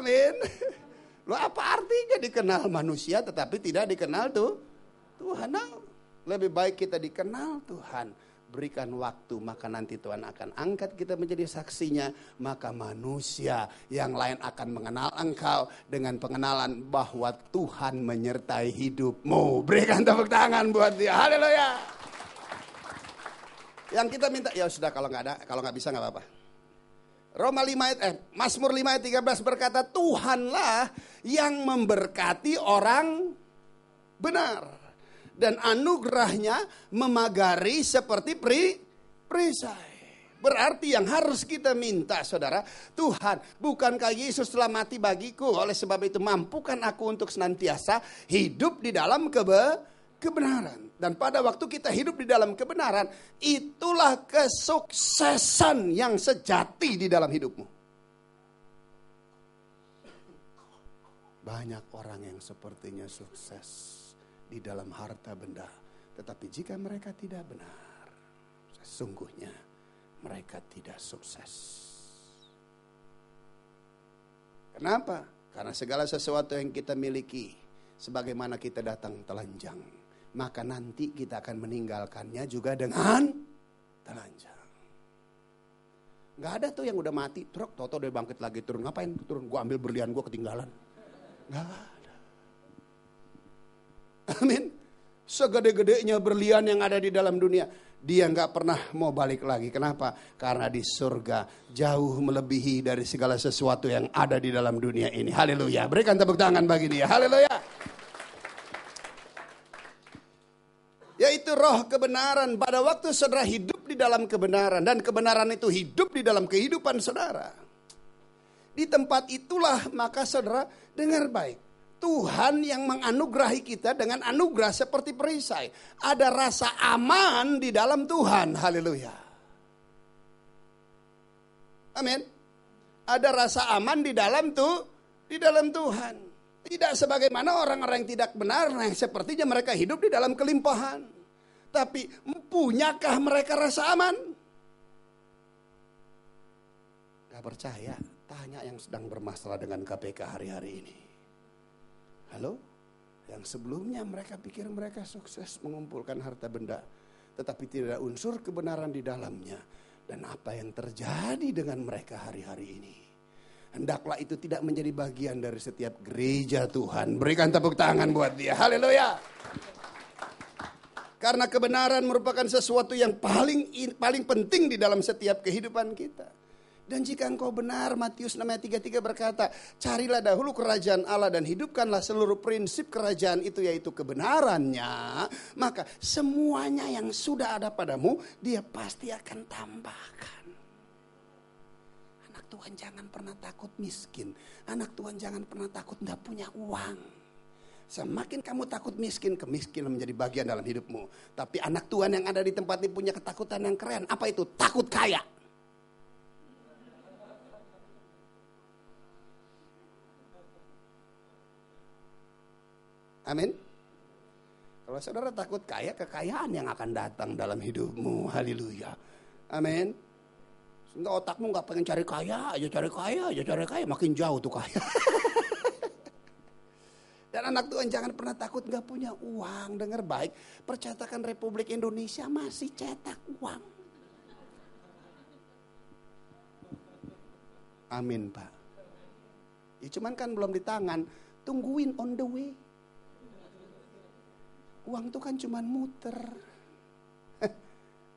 Amin. Lo apa artinya dikenal manusia tetapi tidak dikenal Tuhan? Nah, lebih baik kita dikenal Tuhan. Berikan waktu, maka nanti Tuhan akan angkat kita menjadi saksinya. Maka manusia yang lain akan mengenal engkau dengan pengenalan bahwa Tuhan menyertai hidupmu. Berikan tepuk tangan buat dia. Haleluya. Yang kita minta, ya sudah kalau nggak bisa nggak apa-apa. Mazmur 5 ayat 13 berkata, Tuhanlah yang memberkati orang benar. Dan anugerahnya memagari seperti perisai. Berarti yang harus kita minta saudara, Tuhan, bukankah Yesus telah mati bagiku? Oleh sebab itu mampukan aku untuk senantiasa hidup di dalam kebenaran. Dan pada waktu kita hidup di dalam kebenaran, itulah kesuksesan yang sejati di dalam hidupmu. Banyak orang yang sepertinya sukses di dalam harta benda, tetapi jika mereka tidak benar, sesungguhnya mereka tidak sukses. Kenapa? Karena segala sesuatu yang kita miliki, sebagaimana kita datang telanjang, maka nanti kita akan meninggalkannya juga dengan telanjang. Gak ada tuh yang udah mati, truk, toto udah bangkit lagi turun. Ngapain turun? Gue ambil berlian gue ketinggalan. Gak ada. Amin. Segede-gedenya berlian yang ada di dalam dunia, dia gak pernah mau balik lagi. Kenapa? Karena di surga jauh melebihi dari segala sesuatu yang ada di dalam dunia ini. Haleluya. Berikan tepuk tangan bagi dia. Haleluya. Yaitu roh kebenaran. Pada waktu saudara hidup di dalam kebenaran, dan kebenaran itu hidup di dalam kehidupan saudara, di tempat itulah maka saudara dengar baik, Tuhan yang menganugerahi kita dengan anugerah seperti perisai. Ada rasa aman di dalam Tuhan. Haleluya. Amin. Ada rasa aman di dalam Tuhan. Tidak sebagaimana orang-orang yang tidak benar, yang sepertinya mereka hidup di dalam kelimpahan. Tapi punyakah mereka rasa aman? Gak percaya? Tanya yang sedang bermasalah dengan KPK hari-hari ini. Halo? Yang sebelumnya mereka pikir mereka sukses mengumpulkan harta benda, tetapi tidak ada unsur kebenaran di dalamnya. Dan apa yang terjadi dengan mereka hari-hari ini? Hendaklah itu tidak menjadi bagian dari setiap gereja Tuhan. Berikan tepuk tangan buat dia. Haleluya. Karena kebenaran merupakan sesuatu yang paling penting di dalam setiap kehidupan kita. Dan jika engkau benar, Matius 6 ayat 33 berkata, carilah dahulu kerajaan Allah dan hidupkanlah seluruh prinsip kerajaan itu, yaitu kebenarannya. Maka semuanya yang sudah ada padamu, dia pasti akan tambahkan. Anak Tuhan jangan pernah takut miskin. Anak Tuhan jangan pernah takut tidak punya uang. Semakin kamu takut miskin, kemiskinan menjadi bagian dalam hidupmu. Tapi anak Tuhan yang ada di tempat ini punya ketakutan yang keren. Apa itu? Takut kaya. Amin. Kalau saudara takut kaya, kekayaan yang akan datang dalam hidupmu. Haleluya. Amin. Sehingga otakmu gak pengen cari kaya aja. Makin jauh tuh kaya. Dan anak Tuhan jangan pernah takut gak punya uang. Dengar baik, percetakan Republik Indonesia masih cetak uang. Amin Pak. Ya cuman kan belum di tangan. Tungguin on the way. Uang itu kan cuman muter.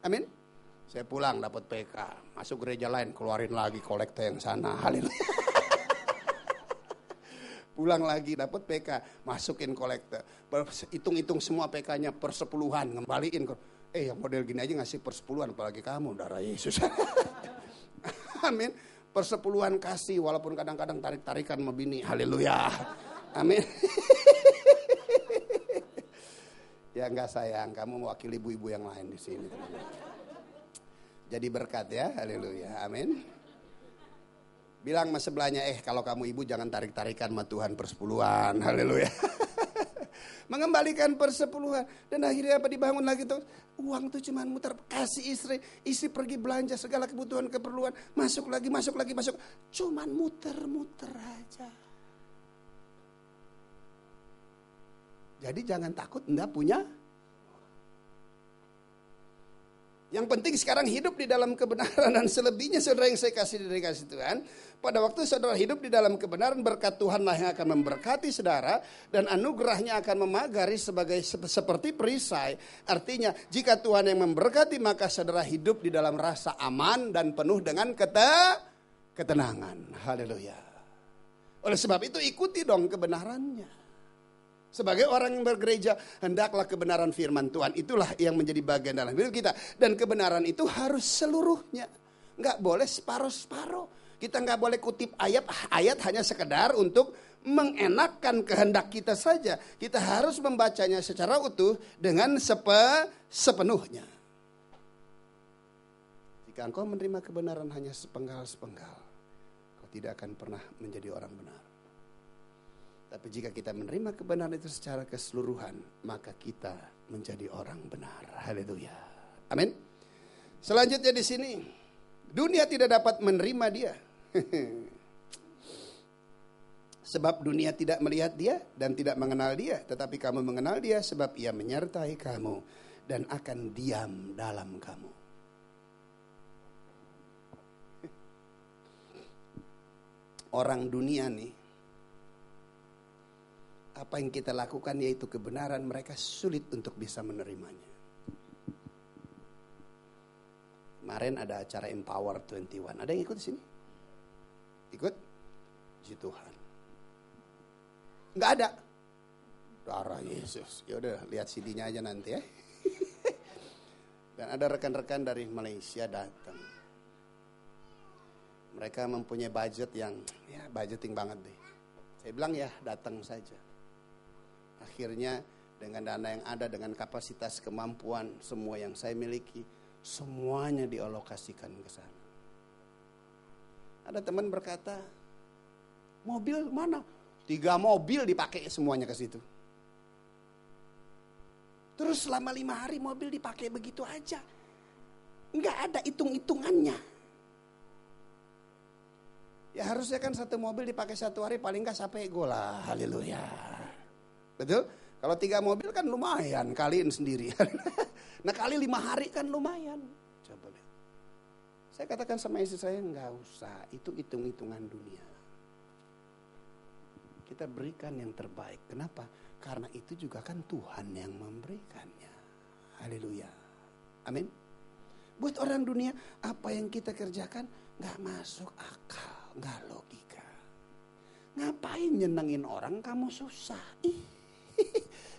Amin. Saya pulang dapat PK, masuk gereja lain, keluarin lagi kolektor yang sana. Haleluya. Pulang lagi dapat PK, masukin kolektor. Hitung-hitung semua PK-nya persepuluhan, ngembaliin. Yang model gini aja ngasih persepuluhan, apalagi kamu darah Yesus. Amin. Persepuluhan kasih, walaupun kadang-kadang tarik-tarikan sama bini. Haleluya. Amin. Ya enggak sayang, kamu mewakili ibu-ibu yang lain di sini. Jadi berkat ya, haleluya, amin. Bilang sama sebelahnya, kalau kamu ibu jangan tarik-tarikan sama Tuhan persepuluhan, haleluya. mengembalikan persepuluhan. Dan akhirnya apa, dibangun lagi tuh. Uang tuh cuma muter, kasih istri pergi belanja segala kebutuhan keperluan, masuk lagi. Cuman muter-muter aja. Jadi jangan takut enggak punya. Yang penting sekarang hidup di dalam kebenaran, dan selebihnya saudara yang saya kasih dari kasih Tuhan. Pada waktu saudara hidup di dalam kebenaran, berkat Tuhanlah yang akan memberkati saudara, dan anugerahnya akan memagari seperti perisai. Artinya jika Tuhan yang memberkati, maka saudara hidup di dalam rasa aman dan penuh dengan ketenangan. Haleluya. Oleh sebab itu ikuti dong kebenarannya. Sebagai orang yang bergereja, hendaklah kebenaran firman Tuhan itulah yang menjadi bagian dalam hidup kita. Dan kebenaran itu harus seluruhnya. Enggak boleh separuh-separuh. Kita enggak boleh kutip ayat hanya sekedar untuk mengenakkan kehendak kita saja. Kita harus membacanya secara utuh dengan sepenuhnya. Jika engkau menerima kebenaran hanya sepenggal-sepenggal, kau tidak akan pernah menjadi orang benar. Tapi jika kita menerima kebenaran itu secara keseluruhan, maka kita menjadi orang benar. Haleluya. Amin. Selanjutnya di sini, dunia tidak dapat menerima dia. Sebab dunia tidak melihat dia dan tidak mengenal dia. Tetapi kamu mengenal dia sebab ia menyertai kamu dan akan diam dalam kamu. Orang dunia nih, apa yang kita lakukan yaitu kebenaran, mereka sulit untuk bisa menerimanya. Kemarin ada acara Empower 21. Ada yang ikut di sini? Ikut? Puji Tuhan. Enggak ada. Darah Yesus. Ya udah, lihat CD-nya aja nanti ya. Dan ada rekan-rekan dari Malaysia datang. Mereka mempunyai budget yang budgeting banget deh. Saya bilang ya datang saja. Akhirnya dengan dana yang ada, dengan kapasitas kemampuan semua yang saya miliki, semuanya dialokasikan ke sana. Ada teman berkata, mobil mana? 3 mobil dipakai semuanya ke situ. Terus selama 5 hari mobil dipakai begitu aja. Enggak ada hitung-hitungannya. Ya harusnya kan 1 mobil dipakai 1 hari paling enggak sampai gola. Haleluya. Betul? Kalau 3 mobil kan lumayan, kaliin sendiri. Nah kali 5 hari kan lumayan. Coba lihat. Saya katakan sama istri saya, enggak usah, itu hitung-hitungan dunia. Kita berikan yang terbaik. Kenapa? Karena itu juga kan Tuhan yang memberikannya. Haleluya. Amin. Buat orang dunia, apa yang kita kerjakan enggak masuk akal, enggak logika. Ngapain nyenengin orang kamu susah?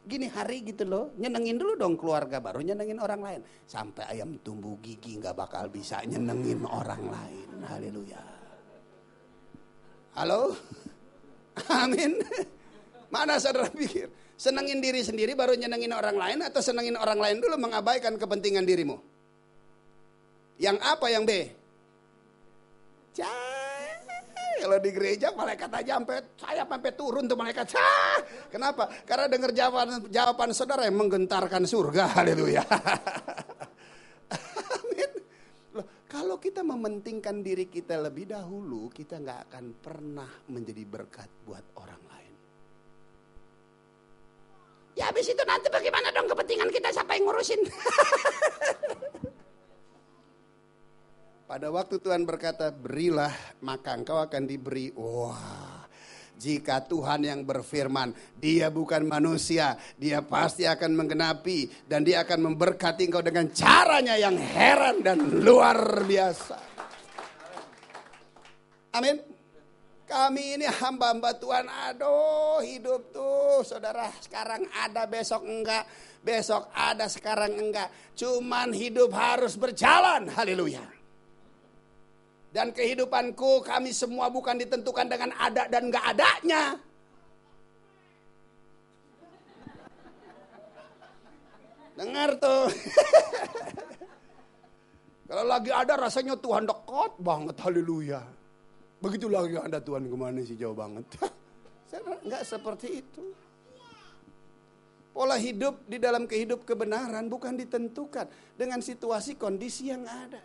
Gini hari gitu loh, nyenengin dulu dong keluarga, baru nyenengin orang lain. Sampai ayam tumbuh gigi gak bakal bisa nyenengin orang lain. Haleluya. Halo? Amin. Mana saudara pikir? Senengin diri sendiri baru nyenengin orang lain, atau senengin orang lain dulu mengabaikan kepentingan dirimu? Yang apa yang B? Kalau di gereja malaikat aja sampai turun tuh malaikat. Kenapa? Karena dengar jawaban saudara yang menggentarkan surga. Haleluya. Amin. Loh, kalau kita mementingkan diri kita lebih dahulu, kita nggak akan pernah menjadi berkat buat orang lain. Ya habis itu nanti bagaimana dong kepentingan kita, siapa yang ngurusin? Pada waktu Tuhan berkata, berilah maka engkau akan diberi. Wah, jika Tuhan yang berfirman, dia bukan manusia, dia pasti akan menggenapi. Dan dia akan memberkati engkau dengan caranya yang heran dan luar biasa. Amin. Kami ini hamba-hamba Tuhan, aduh hidup tuh saudara, sekarang ada besok enggak, besok ada sekarang enggak. Cuman hidup harus berjalan, haleluya. Dan kehidupanku, kami semua bukan ditentukan dengan ada dan gak adanya. Dengar tuh. Kalau lagi ada rasanya Tuhan dekat banget, haleluya. Begitu lagi ada Tuhan kemana sih, jauh banget. Saya enggak seperti itu. Pola hidup di dalam kehidup kebenaran bukan ditentukan dengan situasi kondisi yang ada.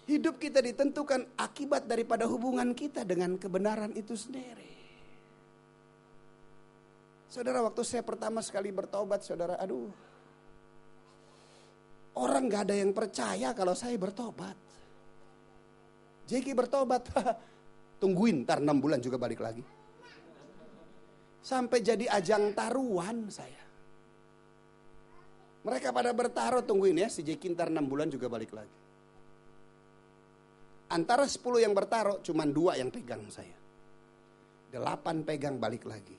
Hidup kita ditentukan akibat daripada hubungan kita dengan kebenaran itu sendiri. Saudara, waktu saya pertama sekali bertobat, saudara, orang gak ada yang percaya kalau saya bertobat. Jeki bertobat, tungguin ntar 6 bulan juga balik lagi. Sampai jadi ajang taruhan saya. Mereka pada bertaruh, tungguin ya, si Jeki ntar 6 bulan juga balik lagi. Antara 10 yang bertaruh, cuman 2 yang pegang saya. 8 pegang balik lagi.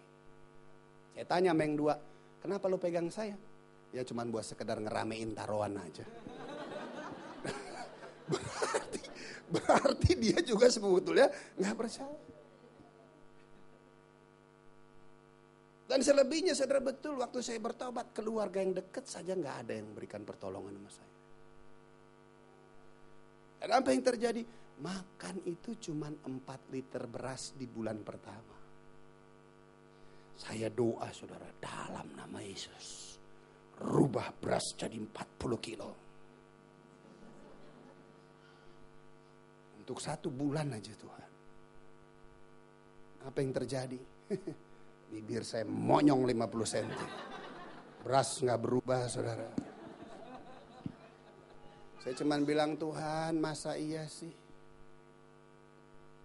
Saya tanya sama yang 2, kenapa lo pegang saya? Ya cuman buat sekedar ngeramein taruhan aja. berarti dia juga sebetulnya gak percaya. Dan selebihnya saudara, betul waktu saya bertobat, keluarga yang dekat saja gak ada yang memberikan pertolongan sama saya. Dan apa yang terjadi? Makan itu cuma 4 liter beras di bulan pertama. Saya doa saudara, dalam nama Yesus, rubah beras jadi 40 kilo. Untuk 1 bulan aja Tuhan. Apa yang terjadi? Bibir saya monyong 50 cm. Beras gak berubah saudara. Saya cuman bilang, Tuhan masa iya sih?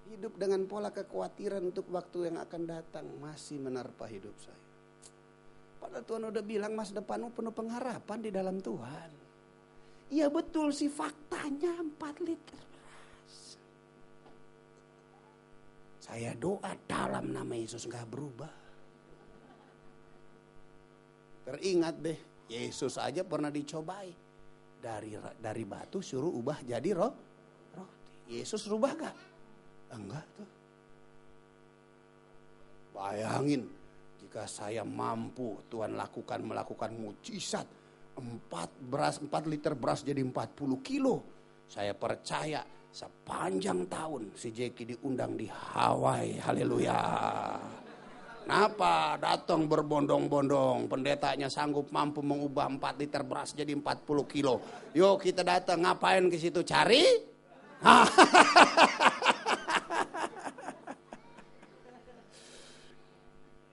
Hidup dengan pola kekhawatiran untuk waktu yang akan datang masih menerpa hidup saya. Padahal Tuhan udah bilang masa depanmu penuh pengharapan di dalam Tuhan. Iya betul sih, faktanya 4 liter beras. Saya doa dalam nama Yesus gak berubah. Teringat deh, Yesus aja pernah dicobai. Dari batu suruh ubah jadi roti. Yesus rubah gak? Enggak tuh. Bayangin jika saya mampu Tuhan melakukan mujizat 4 liter beras jadi 40 kilo. Saya percaya sepanjang tahun si Jeki diundang di Hawaii. Haleluya. Kenapa datang berbondong-bondong? Pendetanya sanggup mampu mengubah 4 liter beras jadi 40 kilo. Yuk kita datang, ngapain ke situ? Cari?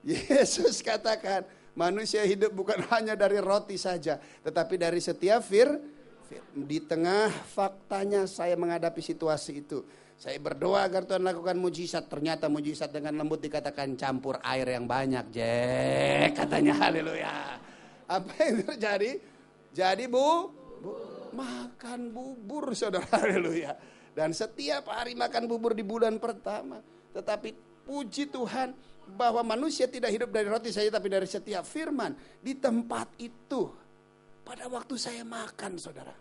Yesus katakan, manusia hidup bukan hanya dari roti saja, tetapi dari setiap di tengah faktanya saya menghadapi situasi itu. Saya berdoa agar Tuhan lakukan mujizat. Ternyata mujizat dengan lembut dikatakan campur air yang banyak. Jek katanya, haleluya. Apa yang terjadi? Jadi makan bubur saudara, haleluya. Dan setiap hari makan bubur di bulan pertama. Tetapi puji Tuhan bahwa manusia tidak hidup dari roti saja tapi dari setiap firman. Di tempat itu pada waktu saya makan saudara,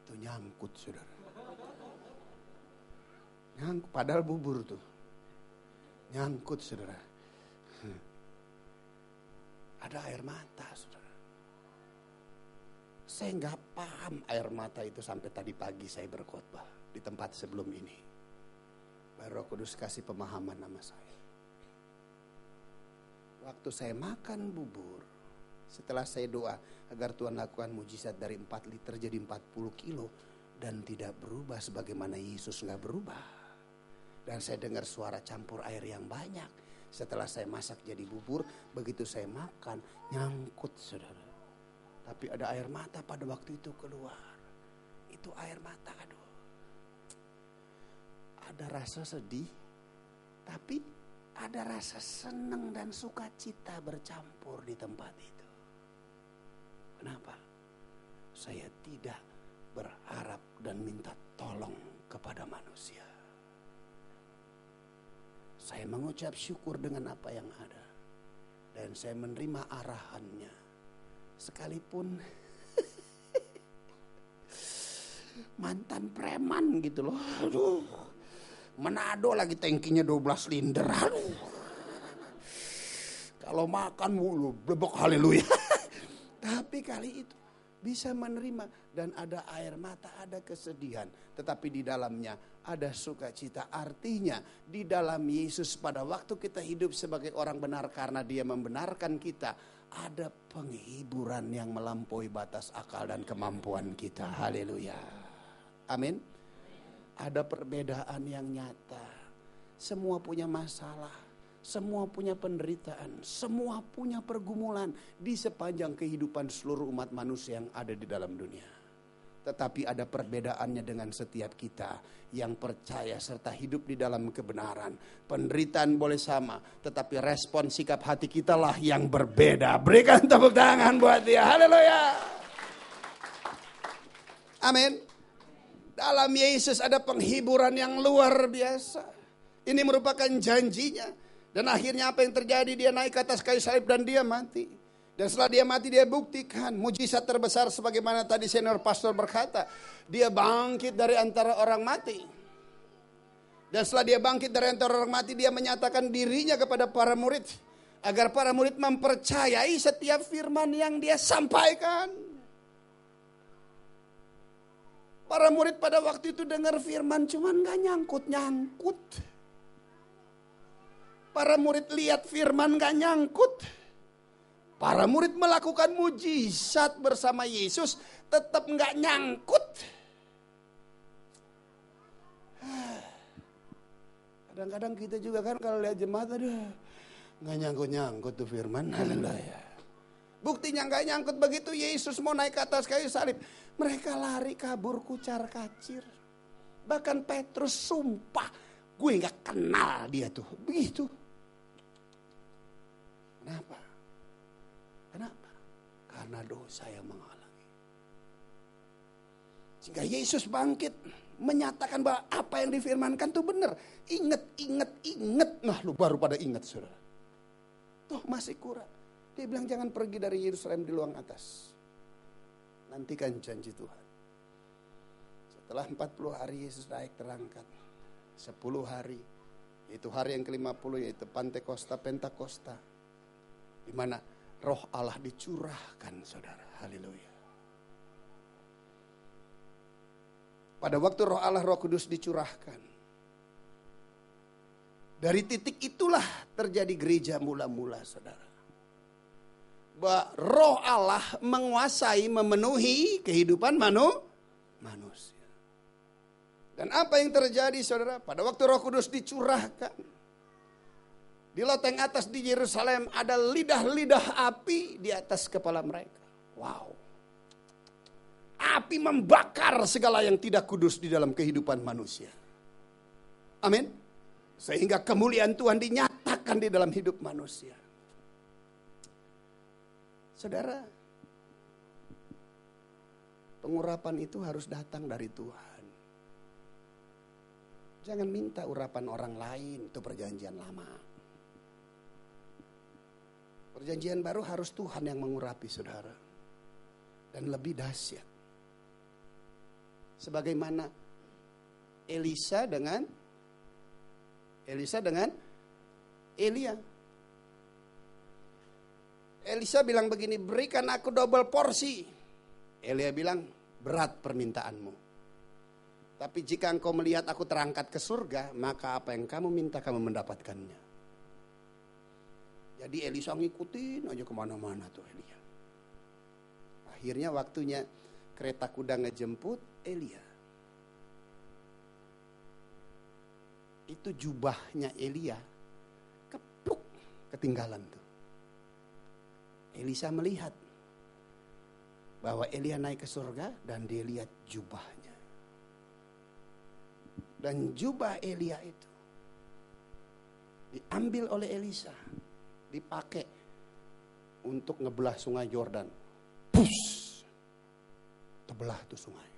itu nyangkut saudara. Padahal bubur tuh nyangkut saudara. Ada air mata saudara. Saya gak paham air mata itu sampai tadi pagi saya berkhotbah di tempat sebelum ini. Roh Kudus kasih pemahaman nama saya. Waktu saya makan bubur, setelah saya doa agar Tuhan lakukan mujizat dari 4 liter jadi 40 kilo dan tidak berubah sebagaimana Yesus gak berubah. Dan saya dengar suara campur air yang banyak. Setelah saya masak jadi bubur, begitu saya makan nyangkut saudara. Tapi ada air mata pada waktu itu keluar. Itu air mata, ada rasa sedih, tapi ada rasa senang dan sukacita bercampur di tempat itu. Kenapa? Saya tidak berharap dan minta tolong kepada manusia. Saya mengucap syukur dengan apa yang ada. Dan saya menerima arahannya. Sekalipun mantan preman gitu loh. Aduh. Manado lagi tankinya 12 liter. Aduh. Kalau makan mulu blebek, haleluya. Tapi kali itu bisa menerima, dan ada air mata, ada kesedihan, tetapi di dalamnya ada sukacita. Artinya di dalam Yesus pada waktu kita hidup sebagai orang benar karena Dia membenarkan kita, ada penghiburan yang melampaui batas akal dan kemampuan kita. Haleluya. Amin. Ada perbedaan yang nyata. Semua punya masalah, semua punya penderitaan, semua punya pergumulan di sepanjang kehidupan seluruh umat manusia yang ada di dalam dunia. Tetapi ada perbedaannya dengan setiap kita yang percaya serta hidup di dalam kebenaran. Penderitaan boleh sama, tetapi respon sikap hati kita lah yang berbeda. Berikan tepuk tangan buat dia. Haleluya. Amin. Dalam Yesus ada penghiburan yang luar biasa. Ini merupakan janjinya. Dan akhirnya apa yang terjadi? Dia naik ke atas kayu salib dan dia mati. Dan setelah dia mati, dia buktikan mujizat terbesar sebagaimana tadi senior pastor berkata. Dia bangkit dari antara orang mati. Dan setelah dia bangkit dari antara orang mati, dia menyatakan dirinya kepada para murid. Agar para murid mempercayai setiap firman yang dia sampaikan. Para murid pada waktu itu dengar firman cuman gak nyangkut-nyangkut. Para murid lihat firman gak nyangkut. Para murid melakukan mujizat bersama Yesus tetap gak nyangkut. Kadang-kadang kita juga kan kalau lihat jemaat, aduh gak nyangkut-nyangkut tuh firman. Haleluya. Buktinya gak nyangkut begitu Yesus mau naik ke atas kayu salib. Mereka lari kabur kucar kacir. Bahkan Petrus sumpah, gue gak kenal dia tuh. Begitu. Kenapa? Kenapa? Karena dosa yang menghalangi. Sehingga Yesus bangkit, menyatakan bahwa apa yang difirmankan itu benar. Ingat. Nah lu baru pada ingat saudara. Tuh masih kurang. Dia bilang jangan pergi dari Yerusalem di luang atas. Nantikan janji Tuhan. Setelah 40 hari Yesus naik terangkat. 10 hari. Itu hari yang ke-50 yaitu Pantekosta, Pentakosta. Di mana Roh Allah dicurahkan, saudara. Haleluya. Pada waktu Roh Allah, Roh Kudus dicurahkan. Dari titik itulah terjadi gereja mula-mula, saudara. Bahwa Roh Allah menguasai, memenuhi kehidupan manusia. Dan apa yang terjadi, saudara? Pada waktu Roh Kudus dicurahkan. Di loteng atas di Yerusalem ada lidah-lidah api di atas kepala mereka. Wow. Api membakar segala yang tidak kudus di dalam kehidupan manusia. Amin. Sehingga kemuliaan Tuhan dinyatakan di dalam hidup manusia. Saudara, pengurapan itu harus datang dari Tuhan. Jangan minta urapan orang lain, itu perjanjian lama. Perjanjian baru harus Tuhan yang mengurapi, saudara. Dan lebih dahsyat. Sebagaimana Elisa dengan Elia. Elisa bilang begini, berikan aku double porsi. Elia bilang, berat permintaanmu. Tapi jika engkau melihat aku terangkat ke surga, maka apa yang kamu minta kamu mendapatkannya. Jadi Elisa ngikutin aja kemana-mana tuh Elia. Akhirnya waktunya kereta kuda ngejemput Elia. Itu jubahnya Elia kepluk ketinggalan tuh. Elisa melihat bahwa Elia naik ke surga dan dia lihat jubahnya. Dan jubah Elia itu diambil oleh Elisa. Dipakai untuk ngebelah sungai Yordan. Pus. Terbelah tuh sungai.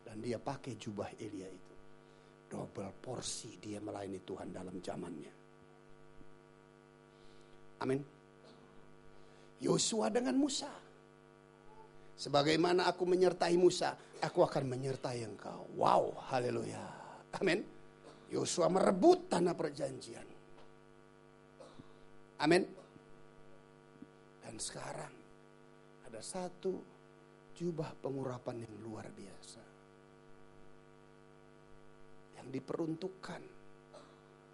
Dan dia pakai jubah Elia itu. Double porsi dia melayani Tuhan dalam zamannya. Amin. Yosua dengan Musa. Sebagaimana aku menyertai Musa, aku akan menyertai engkau. Wow, haleluya. Amin. Yosua merebut tanah perjanjian. Amin. Dan sekarang ada satu Jubah pengurapan yang luar biasa. Yang diperuntukkan.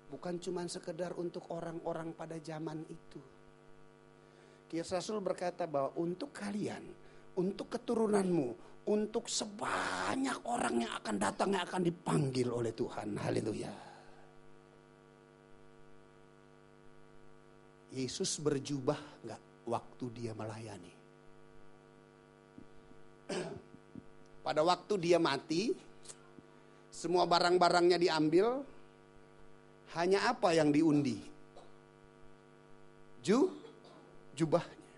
Bukan cuma sekedar untuk orang-orang pada zaman itu. Kisah Rasul berkata bahwa untuk kalian, untuk keturunanmu, untuk sebanyak orang yang akan datang, yang akan dipanggil oleh Tuhan. Haleluya. Yesus berjubah enggak waktu dia melayani? Pada waktu dia mati, semua barang-barangnya diambil, hanya apa yang diundi? Jubahnya.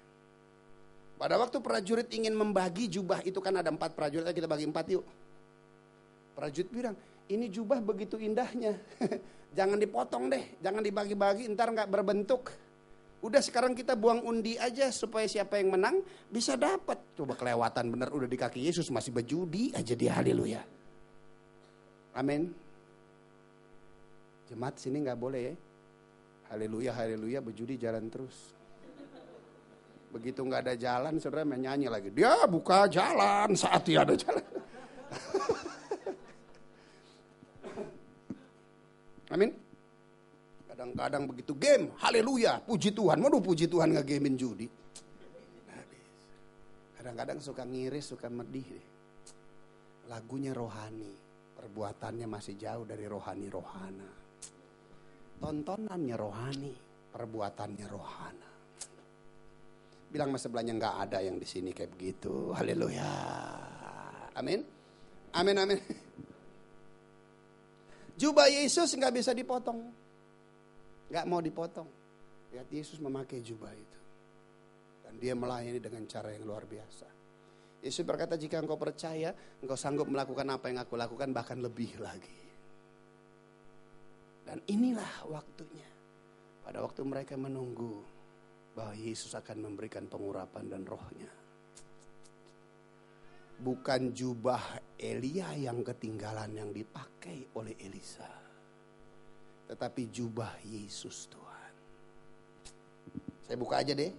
Pada waktu prajurit ingin membagi jubah itu, kan ada 4 prajurit, kita bagi 4 yuk. Prajurit bilang, ini jubah begitu indahnya, jangan dipotong deh, jangan dibagi-bagi, ntar gak berbentuk. Udah sekarang kita buang undi aja supaya siapa yang menang bisa dapat. Coba kelewatan bener, udah di kaki Yesus masih berjudi aja dia. Haleluya. Amin. Jemaat sini gak boleh ya. Haleluya, haleluya, berjudi jalan terus. Begitu gak ada jalan, saudara menyanyi lagi. Dia buka jalan saat dia ada jalan. Amin. Kadang-kadang begitu game, haleluya, puji Tuhan. Waduh, puji Tuhan nge-gamein judi. Kadang-kadang suka ngiris, suka medih deh. Lagunya rohani, perbuatannya masih jauh dari rohani-rohana. Tontonannya rohani, perbuatannya rohana. Bilang sama sebelahnya, nggak ada yang di sini kayak begitu. Haleluya. Amin. Amin, amin. Jubah Yesus nggak bisa dipotong. Gak mau dipotong. Lihat Yesus memakai jubah itu. Dan dia melayani dengan cara yang luar biasa. Yesus berkata, jika engkau percaya, engkau sanggup melakukan apa yang aku lakukan, bahkan lebih lagi. Dan inilah waktunya. Pada waktu mereka menunggu bahwa Yesus akan memberikan pengurapan dan rohnya. Bukan jubah Elia yang ketinggalan yang dipakai oleh Elisa. Tetapi jubah Yesus Tuhan. Saya buka aja deh.